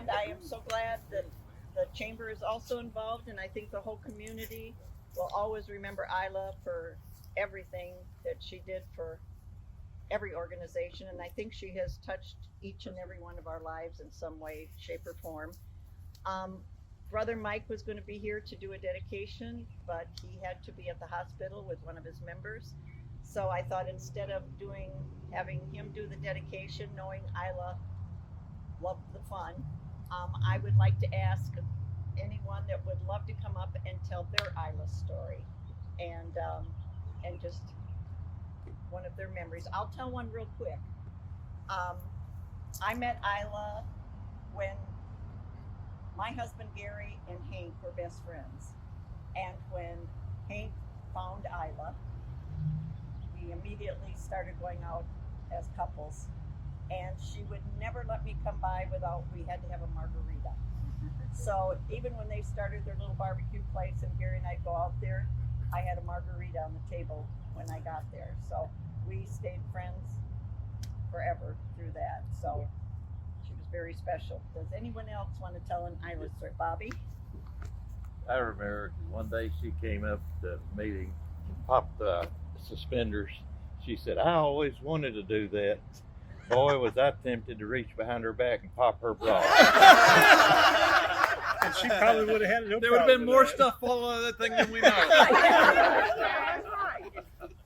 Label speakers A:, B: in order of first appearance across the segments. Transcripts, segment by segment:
A: And I am so glad that the chamber is also involved, and I think the whole community will always remember Ila for everything that she did for every organization, and I think she has touched each and every one of our lives in some way, shape, or form. Brother Mike was going to be here to do a dedication, but he had to be at the hospital with one of his members. So I thought instead of having him do the dedication, knowing Ila loved the fun, I would like to ask anyone that would love to come up and tell their Ila story, and just one of their memories. I'll tell one real quick. I met Ila when my husband Gary and Hank were best friends, and when Hank found Ila, we immediately started going out as couples, and she would never let me come by without we had to have a margarita. So even when they started their little barbecue place and Gary and I'd go out there, I had a margarita on the table when I got there. So we stayed friends forever through that. So she was very special. Does anyone else want to tell an Ila story? Bobby?
B: I remember one day she came up to the meeting and popped suspenders. She said, I always wanted to do that. Boy, was I tempted to reach behind her back and pop her bra.
C: And she probably would have had no
D: There would have been
C: problem
D: more
C: with that.
D: stuff falling out of that thing than we know.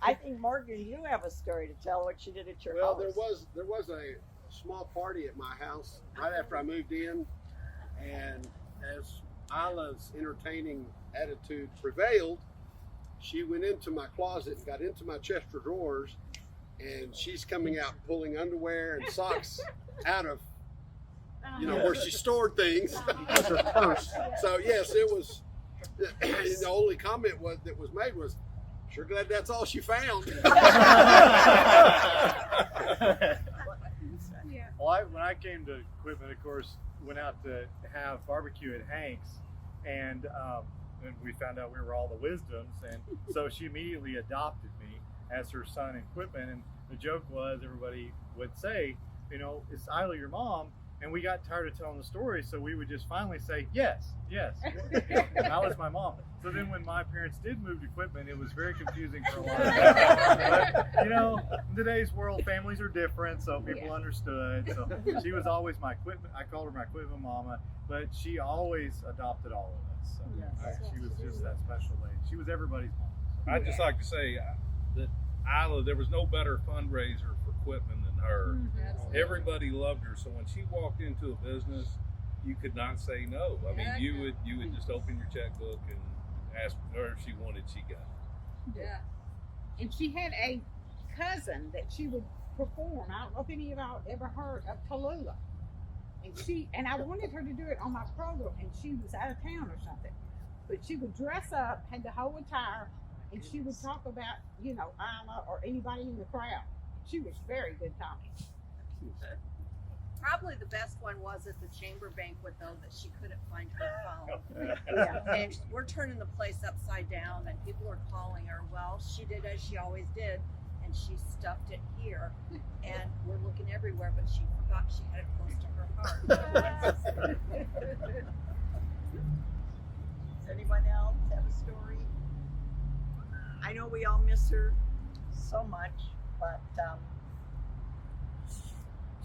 A: I think, Morgan, you have a story to tell what she did at your
E: Well,
A: house.
E: there was a small party at my house right after I moved in, and as Ila's entertaining attitude prevailed, she went into my closet and got into my chest of drawers, and she's coming out pulling underwear and socks out of, where she stored things. So yes, it was. The only comment that was made was, "Sure glad that's all she found."
C: Well, when I came to Quitman, of course, went out to have barbecue at Hank's, and we found out we were all the Wisdoms, and so she immediately adopted me as her son in Quitman. And the joke was, everybody would say, is Ila your mom? And we got tired of telling the story, so we would just finally say, yes, Ila's my mom. So then when my parents did move to Quitman, it was very confusing for a lot of people. But, in today's world, families are different, so people understood. So she was always my Quitman, I called her my Quitman mama, but she always adopted all of us. So she was just that special lady. She was everybody's mom.
D: I'd just like to say that Ila, there was no better fundraiser for Quitman than her. Everybody loved her, so when she walked into a business, you could not say no. I mean, you would just open your checkbook and ask her if she wanted, she got it.
F: Yeah. And she had a cousin that she would perform. I don't know if any of y'all ever heard of Tallulah. And I wanted her to do it on my program, and she was out of town or something. But she would dress up, had the whole attire, and she would talk about, Ila or anybody in the crowd. She was very good talking.
G: Probably the best one was at the chamber banquet, though, that she couldn't find her phone. And we're turning the place upside down, and people are calling her. Well, she did as she always did, and she stuffed it here. And we're looking everywhere, but she forgot she had it close to her heart.
A: Does anyone else have a story? I know we all miss her so much, but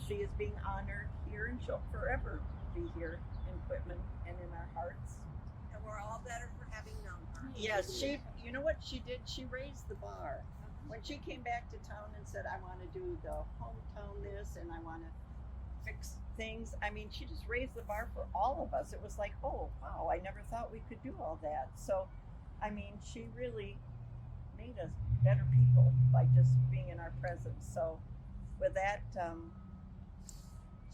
A: she is being honored here, and she'll forever be here in Quitman and in our hearts.
G: And we're all better for having known her.
A: Yes, you know what she did? She raised the bar. When she came back to town and said, I want to do the hometown this, and I want to fix things. I mean, she just raised the bar for all of us. It was like, oh, wow, I never thought we could do all that. So, I mean, she really made us better people by just being in our presence. So with that,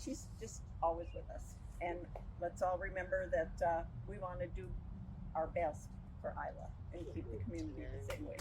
A: she's just always with us. And let's all remember that we want to do our best for Ila and keep the community the same way.